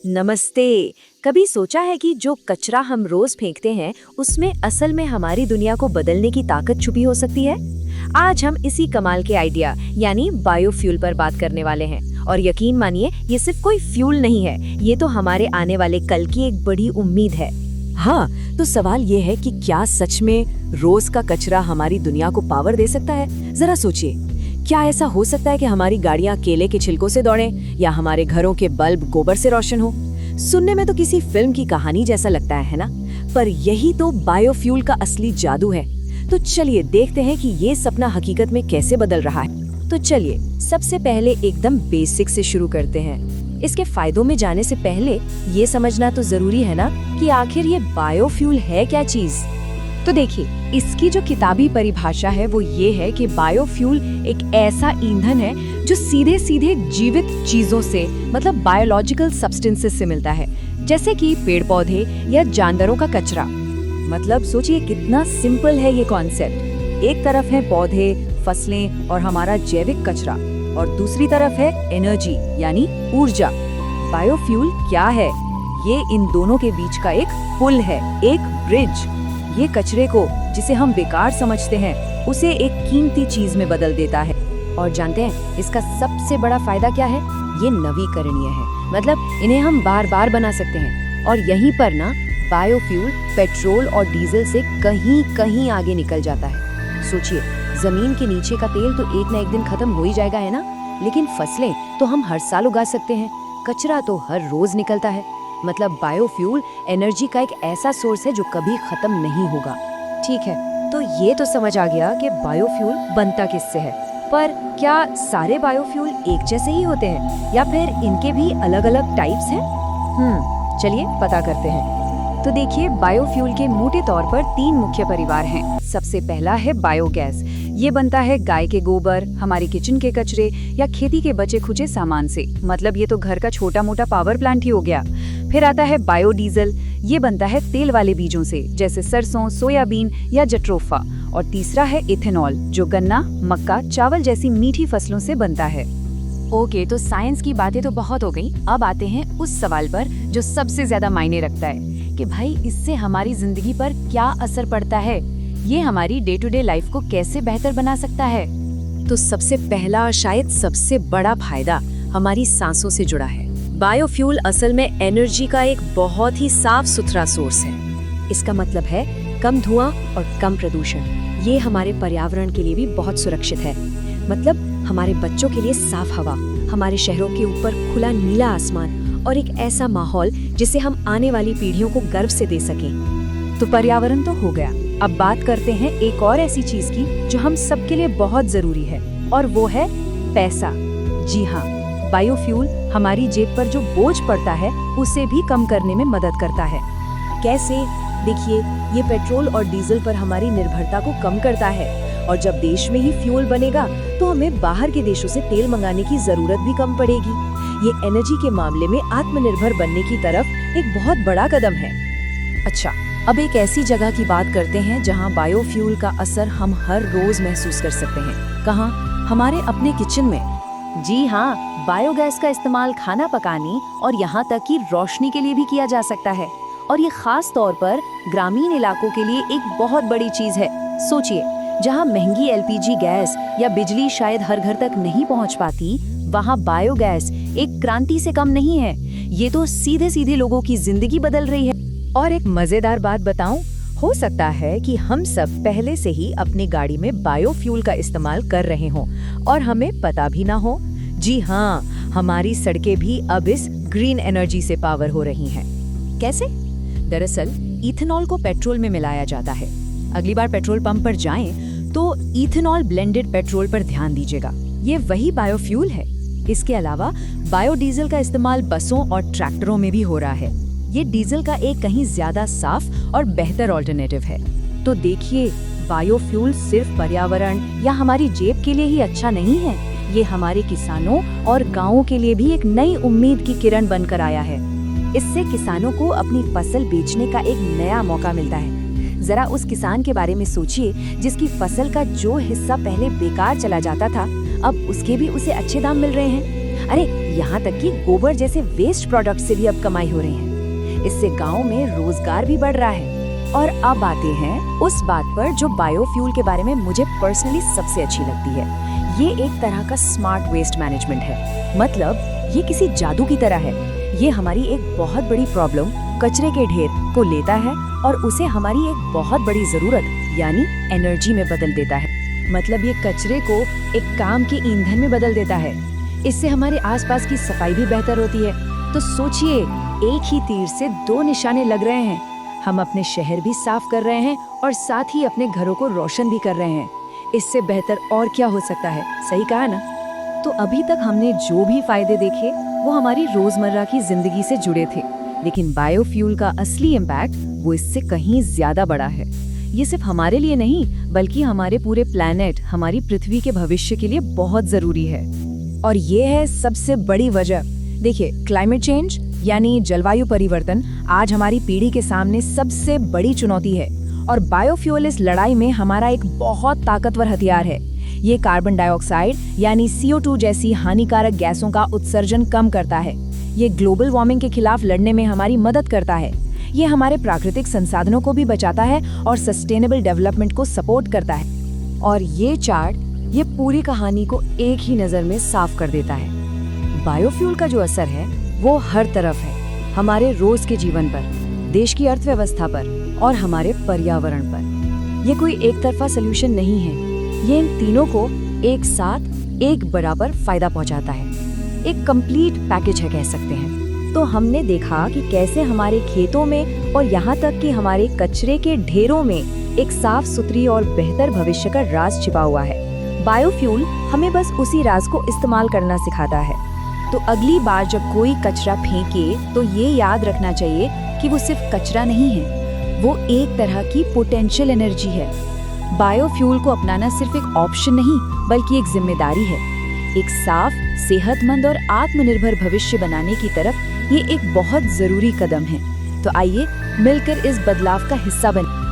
नमस्ते। कभी सोचा है कि जो कचरा हम रोज फेंकते हैं उसमें असल में हमारी दुनिया को बदलने की ताकत छुपी हो सकती है। आज हम इसी कमाल के आइडिया यानी बायोफ्यूल पर बात करने वाले हैं। और यकीन मानिए, ये सिर्फ कोई फ्यूल नहीं है, ये तो हमारे आने वाले कल की एक बड़ी उम्मीद है। हाँ, तो सवाल ये है कि क्या सच में रोज का कचरा हमारी दुनिया को पावर दे सकता है? जरा सोचिए, क्या ऐसा हो सकता है कि हमारी गाड़ियां केले के छिलकों से दौड़ें या हमारे घरों के बल्ब गोबर से रोशन हो? सुनने में तो किसी फिल्म की कहानी जैसा लगता है ना? पर यही तो बायोफ्यूल का असली जादू है। तो चलिए देखते हैं कि ये सपना हकीकत में कैसे बदल रहा है। तो चलिए सबसे पहले एकदम बेसिक से शुरू करते हैं। इसके फायदों में जाने से पहले ये समझना तो जरूरी है ना कि आखिर ये बायोफ्यूल है क्या चीज। तो देखिए, इसकी जो किताबी परिभाषा है वो ये है कि बायोफ्यूल एक ऐसा ईंधन है जो सीधे सीधे जीवित चीजों से मतलब बायोलॉजिकल सब्सटेंसेस से मिलता है, जैसे कि पेड़ पौधे या जानवरों का कचरा। मतलब सोचिए कितना सिंपल है ये कॉन्सेप्ट। एक तरफ है पौधे, फसलें और हमारा जैविक कचरा, और दूसरी तरफ है एनर्जी यानी ऊर्जा। बायोफ्यूल क्या है? ये इन दोनों के बीच का एक पुल है, एक ब्रिज। ये कचरे को, जिसे हम बेकार समझते हैं, उसे एक कीमती चीज में बदल देता है। और जानते हैं इसका सबसे बड़ा फायदा क्या है? ये नवीकरणीय है, मतलब इन्हें हम बार बार बना सकते हैं। और यहीं पर ना बायोफ्यूल पेट्रोल और डीजल से कहीं कहीं आगे निकल जाता है। सोचिए, जमीन के नीचे का तेल तो एक न एक दिन खत्म हो ही जाएगा, है ना? लेकिन फसलें तो हम हर साल उगा सकते हैं, कचरा तो हर रोज निकलता है। मतलब बायोफ्यूल एनर्जी का एक ऐसा सोर्स है जो कभी खत्म नहीं होगा। ठीक है, तो ये तो समझ आ गया कि बायोफ्यूल बनता किससे है। पर क्या सारे बायोफ्यूल एक जैसे ही होते हैं या फिर इनके भी अलग अलग टाइप्स हैं? चलिए पता करते हैं। तो देखिए, बायोफ्यूल के मोटे तौर पर 3 मुख्य परिवार हैं। सबसे पहला है बायोगैस। ये बनता है गाय के गोबर, हमारे किचन के कचरे या खेती के बचे खुचे सामान से। मतलब ये तो घर का छोटा मोटा पावर प्लांट ही हो गया। फिर आता है बायोडीजल। ये बनता है तेल वाले बीजों से, जैसे सरसों, सोयाबीन या जट्रोफा। और तीसरा है इथेनॉल, जो गन्ना, मक्का, चावल जैसी मीठी फसलों से बनता है। ओके, तो साइंस की बातें तो बहुत हो गई। अब आते हैं उस सवाल पर जो सबसे ज्यादा मायने रखता है कि भाई इससे हमारी जिंदगी पर क्या असर पड़ता है, ये हमारी डे टू डे लाइफ को कैसे बेहतर बना सकता है। तो सबसे पहला और शायद सबसे बड़ा फायदा हमारी सांसों से जुड़ा है। बायोफ्यूल असल में एनर्जी का एक बहुत ही साफ सुथरा सोर्स है। इसका मतलब है कम धुआं और कम प्रदूषण। ये हमारे पर्यावरण के लिए भी बहुत सुरक्षित है। मतलब हमारे बच्चों के लिए साफ हवा, हमारे शहरों के ऊपर खुला नीला आसमान और एक ऐसा माहौल जिसे हम आने वाली पीढ़ियों को गर्व से दे सकें। तो पर्यावरण तो हो गया। अब बात करते हैं एक और ऐसी चीज की जो हम सबके लिए बहुत जरूरी है, और वो है पैसा। जी हाँ, बायोफ्यूल हमारी जेब पर जो बोझ पड़ता है उसे भी कम करने में मदद करता है। कैसे? देखिए, ये पेट्रोल और डीजल पर हमारी निर्भरता को कम करता है, और जब देश में ही फ्यूल बनेगा तो हमें बाहर के देशों से तेल मंगाने की जरूरत भी कम पड़ेगी। ये एनर्जी के मामले में आत्मनिर्भर बनने की तरफ एक बहुत बड़ा कदम है। अच्छा, अब एक ऐसी जगह की बात करते हैं जहां बायोफ्यूल का असर हम हर रोज महसूस कर सकते हैं। कहाँ? हमारे अपने किचन में। जी हाँ, बायोगैस का इस्तेमाल खाना पकाने और यहाँ तक कि रोशनी के लिए भी किया जा सकता है। और ये खास तौर पर ग्रामीण इलाकों के लिए एक बहुत बड़ी चीज है। सोचिए, जहाँ महंगी एलपीजी गैस या बिजली शायद हर घर तक नहीं पहुँच पाती, वहाँ बायोगैस एक क्रांति से कम नहीं है। ये तो सीधे सीधे लोगों की जिंदगी बदल रही है। और एक मजेदार बात बताऊं, हो सकता है कि हम सब पहले से ही अपनी गाड़ी में बायोफ्यूल का इस्तेमाल कर रहे हों और हमें पता भी ना हो। जी हाँ, हमारी सड़कें भी अब इस ग्रीन एनर्जी से पावर हो रही हैं। कैसे? दरअसल इथेनॉल को पेट्रोल में मिलाया जाता है। अगली बार पेट्रोल पंप पर जाएं तो इथेनॉल ब्लेंडेड पेट्रोल पर ध्यान दीजिएगा। ये वही बायोफ्यूल है। इसके अलावा बायोडीजल का इस्तेमाल बसों और ट्रैक्टरों में भी हो रहा है। ये डीजल का एक कहीं ज्यादा साफ और बेहतर ऑल्टरनेटिव है। तो देखिए, बायोफ्यूल सिर्फ पर्यावरण या हमारी जेब के लिए ही अच्छा नहीं है, ये हमारे किसानों और गांवों के लिए भी एक नई उम्मीद की किरण बनकर आया है। इससे किसानों को अपनी फसल बेचने का एक नया मौका मिलता है। जरा उस किसान के बारे में सोचिए जिसकी फसल का जो हिस्सा पहले बेकार चला जाता था, अब उसके भी उसे अच्छे दाम मिल रहे हैं। अरे यहाँ तक कि गोबर जैसे वेस्ट प्रोडक्ट से भी अब कमाई हो रही है। इससे गांव में रोजगार भी बढ़ रहा है। और अब आते हैं उस बात पर जो बायोफ्यूल के बारे में मुझे पर्सनली सबसे अच्छी लगती है। ये एक तरह का स्मार्ट वेस्ट मैनेजमेंट है। मतलब ये किसी जादू की तरह है। ये हमारी एक बहुत बड़ी प्रॉब्लम, कचरे के ढेर को लेता है और उसे हमारी एक बहुत बड़ी जरूरत यानी एनर्जी में बदल देता है। मतलब ये कचरे को एक काम के ईंधन में बदल देता है। इससे हमारे आसपास की सफाई भी बेहतर होती है। तो सोचिए, एक ही तीर से दो निशाने लग रहे हैं। हम अपने शहर भी साफ कर रहे हैं और साथ ही अपने घरों को रोशन भी कर रहे हैं। इससे बेहतर और क्या हो सकता है, सही कहा ना? तो अभी तक हमने जो भी फायदे देखे वो हमारी रोजमर्रा की जिंदगी से जुड़े थे, लेकिन बायोफ्यूल का असली इम्पैक्ट वो इससे कहीं ज्यादा बड़ा है। ये सिर्फ हमारे लिए नहीं बल्कि हमारे पूरे प्लैनेट, हमारी पृथ्वी के भविष्य के लिए बहुत जरूरी है। और ये है सबसे बड़ी वजह। देखिए, क्लाइमेट चेंज यानी जलवायु परिवर्तन आज हमारी पीढ़ी के सामने सबसे बड़ी चुनौती है और बायोफ्यूल इस लड़ाई में हमारा एक बहुत ताकतवर हथियार है। ये कार्बन डाइऑक्साइड यानी CO2 जैसी हानिकारक गैसों का उत्सर्जन कम करता है। ये ग्लोबल वार्मिंग के खिलाफ लड़ने में हमारी मदद करता है। ये हमारे प्राकृतिक संसाधनों को भी बचाता है और सस्टेनेबल डेवलपमेंट को सपोर्ट करता है। और ये चार्ट ये पूरी कहानी को एक ही नज़र में साफ कर देता है। बायोफ्यूल का जो असर है वो हर तरफ है, हमारे रोज के जीवन पर, देश की अर्थव्यवस्था पर और हमारे पर्यावरण पर। ये कोई एक तरफा सलूशन नहीं है। ये इन तीनों को एक साथ एक बराबर फायदा पहुंचाता है। एक कंप्लीट पैकेज है, कह सकते हैं। तो हमने देखा कि कैसे हमारे खेतों में और यहाँ तक कि हमारे कचरे के ढेरों में एक साफ सुथरी और बेहतर भविष्य का राज छिपा हुआ है। बायोफ्यूल हमें बस उसी राज को इस्तेमाल करना सिखाता है। तो अगली बार जब कोई कचरा फेंके तो ये याद रखना चाहिए कि वो सिर्फ कचरा नहीं है, वो एक तरह की पोटेंशियल एनर्जी है। बायोफ्यूल को अपनाना सिर्फ एक ऑप्शन नहीं बल्कि एक जिम्मेदारी है। एक साफ, सेहतमंद और आत्मनिर्भर भविष्य बनाने की तरफ ये एक बहुत जरूरी कदम है। तो आइए मिलकर इस बदलाव का हिस्सा बनें।